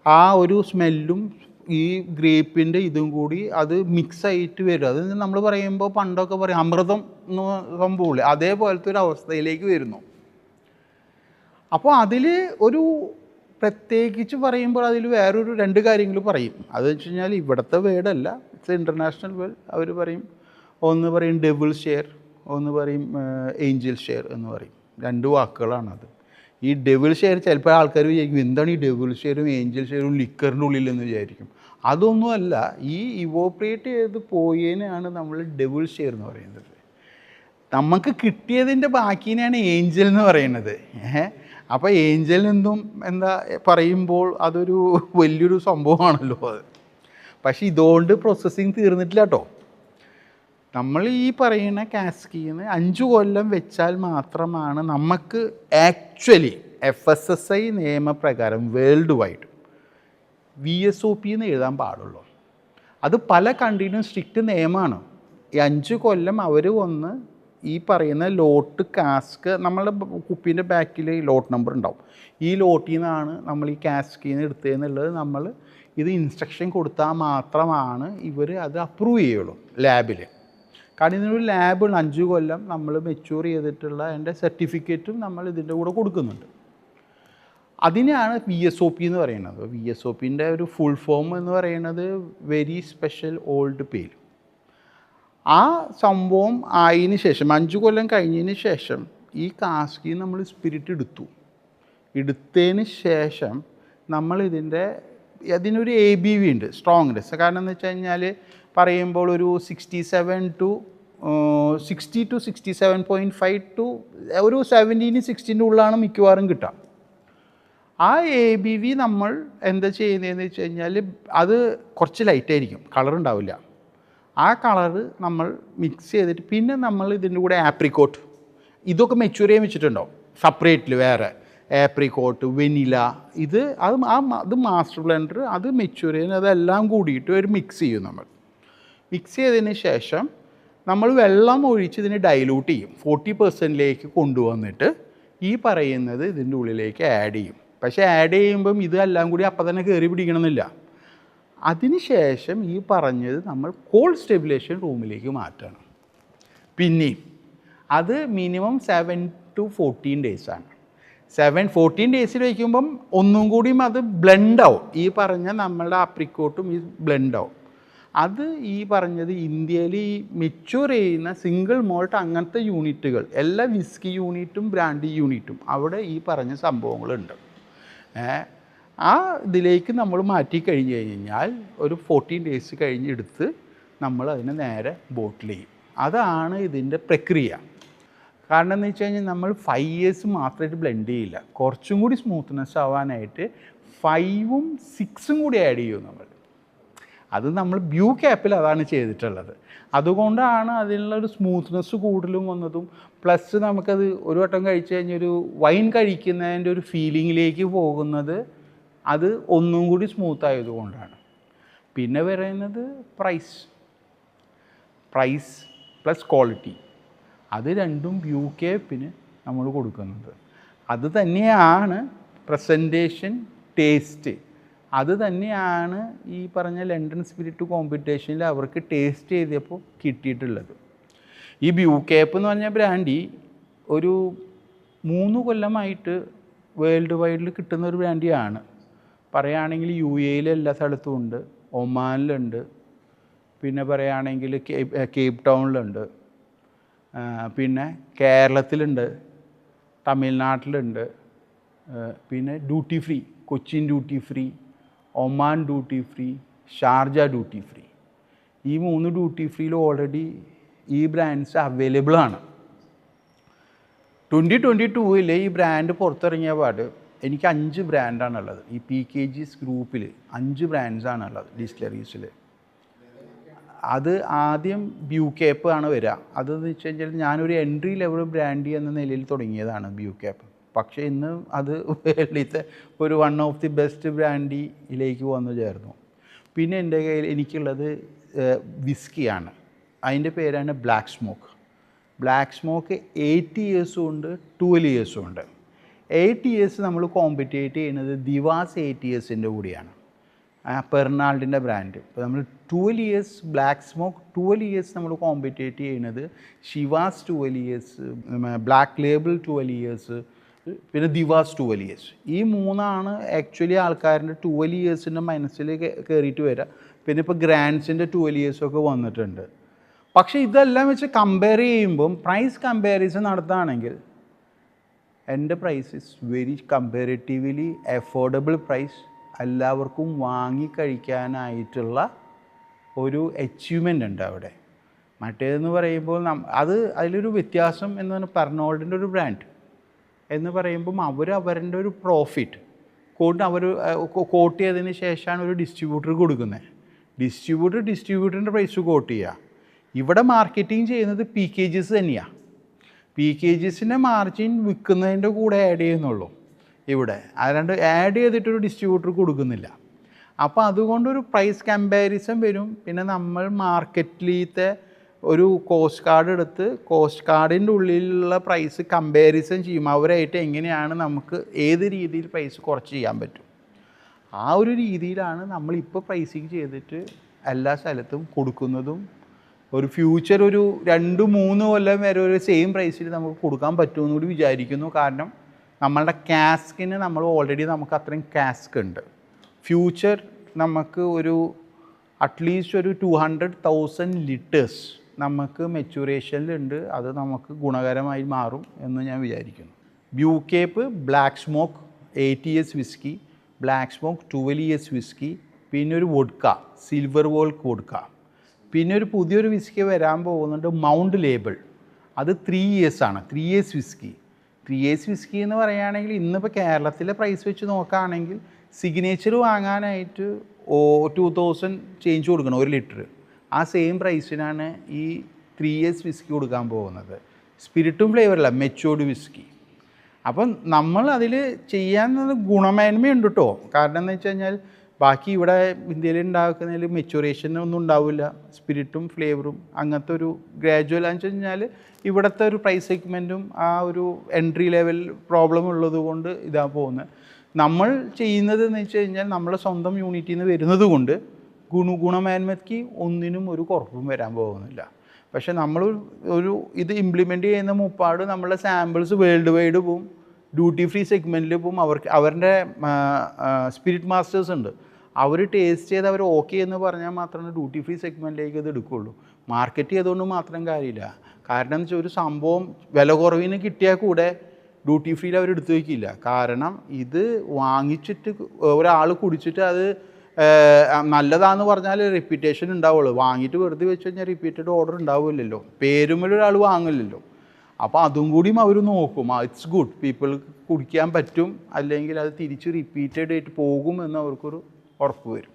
ആ ഒരു സ്മെല്ലും ഈ ഗ്രേപ്പിൻ്റെ ഇതും കൂടി അത് മിക്സ് ആയിട്ട് വരും. അത് നമ്മൾ പറയുമ്പോൾ പണ്ടൊക്കെ പറയും അമൃതം എന്ന് സംഭവമില്ലേ, അതേപോലത്തെ ഒരു അവസ്ഥയിലേക്ക് വരുന്നു. അപ്പോൾ അതിൽ ഒരു പ്രത്യേകിച്ച് പറയുമ്പോൾ അതിൽ വേറൊരു 2 കാര്യങ്ങൾ പറയും. അത് വെച്ച് കഴിഞ്ഞാൽ ഇവിടുത്തെ വേർഡല്ല, ഇറ്റ്സ് ഇൻ്റർനാഷണൽ വേർഡ്. അവർ പറയും, ഒന്ന് പറയും ഡെവിൾ ഷെയർ, ഒന്ന് പറയും ഏഞ്ചൽ ഷെയർ എന്ന് പറയും. 2 വാക്കുകളാണത്. ഈ ഡെവിൾ ഷെയർ ചിലപ്പോൾ ആൾക്കാർ വിചാരിക്കും എന്താണ് ഈ ഡെവിൾ ഷെയറും ഏഞ്ചൽ ഷെയറും ലിക്കറിൻ്റെ ഉള്ളിലെന്ന് വിചാരിക്കും. അതൊന്നുമല്ല, ഈ ഇവോപ്പറേറ്റ് ചെയ്ത് പോയതിനാണ് നമ്മൾ ഡെവിൾ ഷെയർ എന്ന് പറയുന്നത്. നമുക്ക് കിട്ടിയതിൻ്റെ ബാക്കിനെയാണ് ഏഞ്ചൽ എന്ന് പറയുന്നത്. അപ്പോൾ ഏഞ്ചൽ എന്നും എന്താ പറയുമ്പോൾ അതൊരു വലിയൊരു സംഭവമാണല്ലോ അത്. പക്ഷേ ഇതുകൊണ്ട് പ്രോസസ്സിങ് തീർന്നിട്ടില്ല കേട്ടോ. നമ്മൾ ഈ പറയുന്ന കാസ്കിന്ന് 5 കൊല്ലം വെച്ചാൽ മാത്രമാണ് നമുക്ക് ആക്ച്വലി FSSAI നിയമപ്രകാരം വേൾഡ് വൈഡ് VSOP എന്ന് എഴുതാൻ പാടുള്ളൂ. അത് പല കൺട്രിയിലും സ്ട്രിക്റ്റ് നിയമമാണ്. ഈ 5 കൊല്ലം അവർ വന്ന് ഈ പറയുന്ന ലോട്ട് കാസ്ക് നമ്മളുടെ കുപ്പീൻ്റെ ബാക്കിൽ ലോട്ട് നമ്പർ ഉണ്ടാവും. ഈ ലോട്ടിൽ നിന്നാണ് നമ്മൾ ഈ കാസ്കിൽ നിന്ന് എടുത്തതെന്നുള്ളത് നമ്മൾ ഇത് ഇൻസ്ട്രക്ഷൻ കൊടുത്താൽ മാത്രമാണ് ഇവർ അത് അപ്രൂവ് ചെയ്യുള്ളൂ ലാബിൽ. കാരണം ഇതിനൊരു ലാബുണ്ട്, 5 കൊല്ലം നമ്മൾ മെച്യൂർ ചെയ്തിട്ടുള്ള അതിൻ്റെ സർട്ടിഫിക്കറ്റും നമ്മൾ ഇതിൻ്റെ കൂടെ കൊടുക്കുന്നുണ്ട്. അതിനെയാണ് VSOP എന്ന് പറയുന്നത്. VSOPൻ്റെ ഒരു ഫുൾ ഫോം എന്ന് പറയുന്നത് വെരി സ്പെഷ്യൽ ഓൾഡ് പെയിൽ. ആ സംഭവം ആയതിന് ശേഷം 5 കൊല്ലം കഴിഞ്ഞതിന് ശേഷം ഈ കാസ്കിൽ നമ്മൾ സ്പിരിറ്റ് എടുത്തതിന് ശേഷം നമ്മൾ അതിനൊരു ABV ഉണ്ട്, സ്ട്രോങ്നെസ്. കാരണം എന്ന് വെച്ച് കഴിഞ്ഞാൽ പറയുമ്പോൾ ഒരു 60 to 67.5 to ഒരു 17-16 ഉള്ളിലാണ് മിക്കവാറും കിട്ടുക. ആ ABV നമ്മൾ എന്താ ചെയ്യുന്നതെന്ന് വെച്ച് കഴിഞ്ഞാൽ അത് കുറച്ച് ലൈറ്റായിരിക്കും, കളർ ഉണ്ടാവില്ല. ആ കളറ് നമ്മൾ മിക്സ് ചെയ്തിട്ട് പിന്നെ നമ്മൾ ഇതിൻ്റെ കൂടെ ആപ്രിക്കോട്ട് ഇതൊക്കെ മെച്യൂർ ചെയ്യാൻ വെച്ചിട്ടുണ്ടാവും സെപ്പറേറ്റ്ലി വേറെ. ആപ്രിക്കോട്ട്, വെനില, അത് മാസ്റ്റർ ബ്ലെൻഡർ അത് മെച്യൂർ ചെയ്യുന്നത് അതെല്ലാം കൂടിയിട്ട് ഒരു മിക്സ് ചെയ്യും. നമ്മൾ മിക്സ് ചെയ്തതിന് ശേഷം നമ്മൾ വെള്ളം ഒഴിച്ച് ഇതിനെ ഡൈലൂട്ട് ചെയ്യും. 40% കൊണ്ടുവന്നിട്ട് ഈ പറയുന്നത് ഇതിൻ്റെ ഉള്ളിലേക്ക് ആഡ് ചെയ്യും. പക്ഷേ ആഡ് ചെയ്യുമ്പം ഇതെല്ലാം കൂടി അപ്പം തന്നെ കയറി പിടിക്കണമെന്നില്ല. അതിനുശേഷം ഈ പറഞ്ഞത് നമ്മൾ കോൾഡ് സ്റ്റെബിലേഷൻ റൂമിലേക്ക് മാറ്റണം. പിന്നെയും അത് മിനിമം 7 to 14 ഡേയ്സാണ്. 14 ഡേയ്സിൽ വയ്ക്കുമ്പം ഒന്നും കൂടിയും അത് ബ്ലെൻഡാവും. ഈ പറഞ്ഞ നമ്മളുടെ ആപ്രിക്കോട്ടും ഈ ബ്ലെൻഡാവും. അത് ഈ പറഞ്ഞത് ഇന്ത്യയിൽ ഈ മെച്യൂർ ചെയ്യുന്ന സിംഗിൾ മോൾട്ട് അങ്ങനത്തെ യൂണിറ്റുകൾ, എല്ലാ വിസ്കി യൂണിറ്റും ബ്രാൻഡി യൂണിറ്റും അവിടെ ഈ പറഞ്ഞ സംഭവങ്ങളുണ്ട്. ആ ഇതിലേക്ക് നമ്മൾ മാറ്റി കഴിഞ്ഞ് കഴിഞ്ഞാൽ ഒരു 14 ഡേയ്സ് കഴിഞ്ഞെടുത്ത് നമ്മൾ അതിനെ നേരെ ബോട്ടിൽ ചെയ്യും. അതാണ് ഇതിൻ്റെ പ്രക്രിയ. കാരണം എന്ന് വെച്ച് കഴിഞ്ഞാൽ നമ്മൾ 5 years മാത്രമായിട്ട് ബ്ലെൻഡ് ചെയ്യില്ല. കുറച്ചും കൂടി സ്മൂത്ത്നെസ് ആവാനായിട്ട് 5ഉം 6ഉം കൂടി ആഡ് ചെയ്യും നമ്മൾ. അത് നമ്മൾ ബ്യൂ ക്യാപ്പിൽ അതാണ് ചെയ്തിട്ടുള്ളത്. അതുകൊണ്ടാണ് അതിനുള്ളൊരു സ്മൂത്ത്നെസ് കൂടുതലും വന്നതും. പ്ലസ് നമുക്കത് ഒരു വട്ടം കഴിച്ച് കഴിഞ്ഞൊരു വൈൻ കഴിക്കുന്നതിൻ്റെ ഒരു ഫീലിങ്ങിലേക്ക് പോകുന്നത് അത് ഒന്നും കൂടി സ്മൂത്ത് ആയതുകൊണ്ടാണ്. പിന്നെ പറയുന്നത് പ്രൈസ് പ്ലസ് ക്വാളിറ്റി, അത് രണ്ടും ബ്യൂ കേപ്പിന് നമ്മൾ കൊടുക്കുന്നത്. അത് തന്നെയാണ് പ്രസൻറ്റേഷൻ, ടേസ്റ്റ്, അത് തന്നെയാണ് ഈ പറഞ്ഞ ലണ്ടൻ സ്പിരിറ്റ് കോമ്പറ്റീഷനിൽ അവർക്ക് ടേസ്റ്റ് ചെയ്തപ്പോൾ കിട്ടിയിട്ടുള്ളത്. ഈ ബ്യൂ കേപ്പ് എന്ന് പറഞ്ഞ ബ്രാൻഡി ഒരു 3 കൊല്ലമായിട്ട് വേൾഡ് വൈഡിൽ കിട്ടുന്ന ഒരു ബ്രാൻഡിയാണ്. പറയുകയാണെങ്കിൽ UAE എല്ലാ സ്ഥലത്തും ഉണ്ട്, ഒമാനിലുണ്ട്, പിന്നെ പറയുകയാണെങ്കിൽ കേപ്പ് ടൗണിലുണ്ട്, പിന്നെ കേരളത്തിലുണ്ട്, തമിഴ്നാട്ടിലുണ്ട്, പിന്നെ duty free, Cochin duty free, Oman duty free, Sharjah duty free. ഈ 3 ഡ്യൂട്ടി ഫ്രീയിൽ ഓൾറെഡി ഈ ബ്രാൻഡ്സ് അവൈലബിൾ ആണ്. 2022 ഈ ബ്രാൻഡ് പുറത്തിറങ്ങിയ പാട് എനിക്ക് 5 ബ്രാൻഡാണുള്ളത്. ഈ PKG's ഗ്രൂപ്പിൽ 5 ബ്രാൻഡ്സാണുള്ളത് ഡിസ്റ്റിലറീസിൽ. അത് ആദ്യം ബ്യൂ കേപ്പ് ആണ് വരിക. അതെന്ന് വെച്ച് കഴിഞ്ഞാൽ ഞാനൊരു എൻട്രി ലെവൽ ബ്രാൻഡി എന്ന നിലയിൽ തുടങ്ങിയതാണ് ബ്യൂ കേപ്പ്. പക്ഷേ ഇന്ന് അത് വേൾഡിലത്തെ ഒരു 1 of the ബെസ്റ്റ് ബ്രാൻഡിയിലേക്ക് വന്നു ചേർന്നു. പിന്നെ എൻ്റെ കയ്യിൽ എനിക്കുള്ളത് വിസ്കിയാണ്. അതിൻ്റെ പേരാണ് ബ്ലാക്ക് സ്മോക്ക്. 8 years ഉണ്ട്, 12 years ഉണ്ട്. ATS നമ്മൾ കോമ്പറ്റേറ്റ് ചെയ്യുന്നത് ദിവാസ് ATSൻ്റെ കൂടിയാണ്, പെർണാൾഡിൻ്റെ ബ്രാൻഡ്. ഇപ്പോൾ നമ്മൾ 12 years ബ്ലാക്ക് സ്മോക്ക് 12 years നമ്മൾ കോമ്പറ്റേറ്റ് ചെയ്യുന്നത് Chivas 12 years, black label 12 years, പിന്നെ ദിവാസ് 12 years. ഈ മൂന്നാണ് ആക്ച്വലി ആൾക്കാരുടെ 12 yearsൻ്റെ മനസ്സിൽ കയറിയിട്ട് വരിക. പിന്നെ ഇപ്പോൾ ഗ്രാൻഡ്സിൻ്റെ 12 years ഒക്കെ വന്നിട്ടുണ്ട്. പക്ഷേ ഇതെല്ലാം വെച്ച് കമ്പയർ ചെയ്യുമ്പം പ്രൈസ് കമ്പാരിസൺ നടത്തുകയാണെങ്കിൽ എൻ്റെ price is very comparatively affordable price. എല്ലാവർക്കും വാങ്ങിക്കഴിക്കാനായിട്ടുള്ള ഒരു അച്ചീവ്മെൻ്റ് ഉണ്ട് അവിടെ. മറ്റേതെന്ന് പറയുമ്പോൾ അതിലൊരു വ്യത്യാസം എന്ന് പറഞ്ഞാൽ പെർണോൾഡിൻ്റെ ഒരു ബ്രാൻഡ് എന്ന് പറയുമ്പം അവരുടെ ഒരു പ്രോഫിറ്റ് കോട്ട് ചെയ്തതിന് ശേഷമാണ് ഒരു ഡിസ്ട്രിബ്യൂട്ടർ കൊടുക്കുന്നത്. ഡിസ്ട്രിബ്യൂട്ടറിൻ്റെ പ്രൈസ് കോട്ട് ചെയ്യുക. ഇവിടെ മാർക്കറ്റിംഗ് ചെയ്യുന്നത് PKGs തന്നെയാണ്. PKGസിൻ്റെ മാർജിൻ വിൽക്കുന്നതിൻ്റെ കൂടെ ആഡ് ചെയ്യുന്നുള്ളൂ ഇവിടെ, അല്ലാണ്ട് ആഡ് ചെയ്തിട്ടൊരു ഡിസ്ട്രിബ്യൂട്ടർ കൊടുക്കുന്നില്ല. അപ്പോൾ അതുകൊണ്ടൊരു പ്രൈസ് കമ്പാരിസൺ വരും. പിന്നെ നമ്മൾ മാർക്കറ്റിലത്തെ ഒരു കോസ്റ്റ് കാർഡ് എടുത്ത് കോസ്റ്റ് കാർഡിൻ്റെ ഉള്ളിലുള്ള പ്രൈസ് കമ്പാരിസൺ ചെയ്യും. അവരായിട്ട് എങ്ങനെയാണ് നമുക്ക് ഏത് രീതിയിൽ പ്രൈസ് കുറച്ച് ചെയ്യാൻ പറ്റും, ആ ഒരു രീതിയിലാണ് നമ്മളിപ്പോൾ പ്രൈസിങ് ചെയ്തിട്ട് എല്ലാ സ്ഥലത്തും കൊടുക്കുന്നതും. ഒരു ഫ്യൂച്ചർ ഒരു 2-3 കൊല്ലം വരെ ഒരു സെയിം പ്രൈസിൽ നമുക്ക് കൊടുക്കാൻ പറ്റുമെന്ന് കൂടി വിചാരിക്കുന്നു. കാരണം നമ്മളുടെ കാസ്കിന് നമുക്ക് അത്രയും കാസ്ക് ഉണ്ട്. ഫ്യൂച്ചർ നമുക്ക് ഒരു അറ്റ്ലീസ്റ്റ് ഒരു 200,000 liters നമുക്ക് മെച്യൂറേഷനിലുണ്ട്. അത് നമുക്ക് ഗുണകരമായി മാറും എന്ന് ഞാൻ വിചാരിക്കുന്നു. ബ്യൂക്കേപ്പ്, black smoke 8 years whisky, black smoke 12 years whisky, പിന്നെ ഒരു വോഡ്ക, സിൽവർ വോൾക്ക് വോഡ്ക. പിന്നെ ഒരു പുതിയൊരു വിസ്കി വരാൻ പോകുന്നുണ്ട്, മൗണ്ട് ലേബിൾ. അത് 3 years ആണ്, 3 years വിസ്കി. 3 years വിസ്കി എന്ന് പറയുകയാണെങ്കിൽ ഇന്നിപ്പോൾ കേരളത്തിലെ പ്രൈസ് വെച്ച് നോക്കുകയാണെങ്കിൽ സിഗ്നേച്ചർ വാങ്ങാനായിട്ട് 2000 ചേഞ്ച് കൊടുക്കണം 1 ലിറ്റർ. ആ സെയിം പ്രൈസിനാണ് ഈ 3 years വിസ്കി കൊടുക്കാൻ പോകുന്നത്. സ്പിരിറ്റും ഫ്ലേവറല്ല, മെച്ചോർഡ് വിസ്കി. അപ്പം നമ്മൾ അതിൽ ചെയ്യാൻ ഗുണമേന്മയുണ്ട് കേട്ടോ. കാരണം എന്ന് വെച്ച് കഴിഞ്ഞാൽ ബാക്കി ഇവിടെ ഇന്ത്യയിൽ ഉണ്ടാക്കുന്നതിൽ മെച്യൂറേഷൻ ഒന്നും ഉണ്ടാവില്ല. സ്പിരിറ്റും ഫ്ലേവറും അങ്ങനത്തെ ഒരു ഗ്രാജുവൽ എന്ന് വെച്ച് കഴിഞ്ഞാൽ ഇവിടുത്തെ ഒരു പ്രൈസ് സെഗ്മെൻറ്റും ആ ഒരു എൻട്രി ലെവൽ പ്രോബ്ലം ഉള്ളത് കൊണ്ട് ഇതാ പോകുന്നത്. നമ്മൾ ചെയ്യുന്നത് എന്ന് വെച്ച് കഴിഞ്ഞാൽ നമ്മുടെ സ്വന്തം യൂണിറ്റിൽ നിന്ന് വരുന്നത് കൊണ്ട് ഗുണമേന്മയ്ക്ക് ഒന്നിനും ഒരു കുറവും വരാൻ പോകുന്നില്ല. പക്ഷേ നമ്മൾ ഇത് ഇംപ്ലിമെൻറ്റ് ചെയ്യുന്ന മുപ്പാട് നമ്മളെ സാമ്പിൾസ് വേൾഡ് വൈഡ് പോവും, ഡ്യൂട്ടി ഫ്രീ സെഗ്മെൻറ്റിൽ പോവും. അവരുടെ സ്പിരിറ്റ് മാസ്റ്റേഴ്സ് ഉണ്ട്, അവർ ടേസ്റ്റ് ചെയ്ത് അവർ ഓക്കെ എന്ന് പറഞ്ഞാൽ മാത്രമേ ഡ്യൂട്ടി ഫ്രീ സെഗ്മെൻറ്റിലേക്ക് ഇത് എടുക്കുകയുള്ളൂ. മാർക്കറ്റ് ചെയ്തുകൊണ്ട് മാത്രം കാര്യമില്ല. കാരണം എന്ന് വെച്ചാൽ ഒരു സംഭവം വില കുറവിന് കിട്ടിയാൽ കൂടെ ഡ്യൂട്ടി ഫ്രീയിൽ അവർ എടുത്തു വയ്ക്കില്ല. കാരണം ഇത് വാങ്ങിച്ചിട്ട് ഒരാൾ കുടിച്ചിട്ട് അത് നല്ലതാണെന്ന് പറഞ്ഞാൽ റെപ്യൂട്ടേഷൻ ഉണ്ടാവുള്ളൂ. വാങ്ങിയിട്ട് വെറുതെ വെച്ച് കഴിഞ്ഞാൽ റിപ്പീറ്റഡ് ഓർഡർ ഉണ്ടാവില്ലല്ലോ, പേരുമ്പോൾ ഒരാൾ വാങ്ങില്ലല്ലോ. അപ്പോൾ അതും കൂടിയും അവർ നോക്കും. ഇറ്റ്സ് ഗുഡ്, പീപ്പിൾ കുടിക്കാൻ പറ്റും, അല്ലെങ്കിൽ അത് തിരിച്ച് റിപ്പീറ്റഡ് ആയിട്ട് പോകുമെന്ന് അവർക്കൊരു ഉറപ്പ് വരും.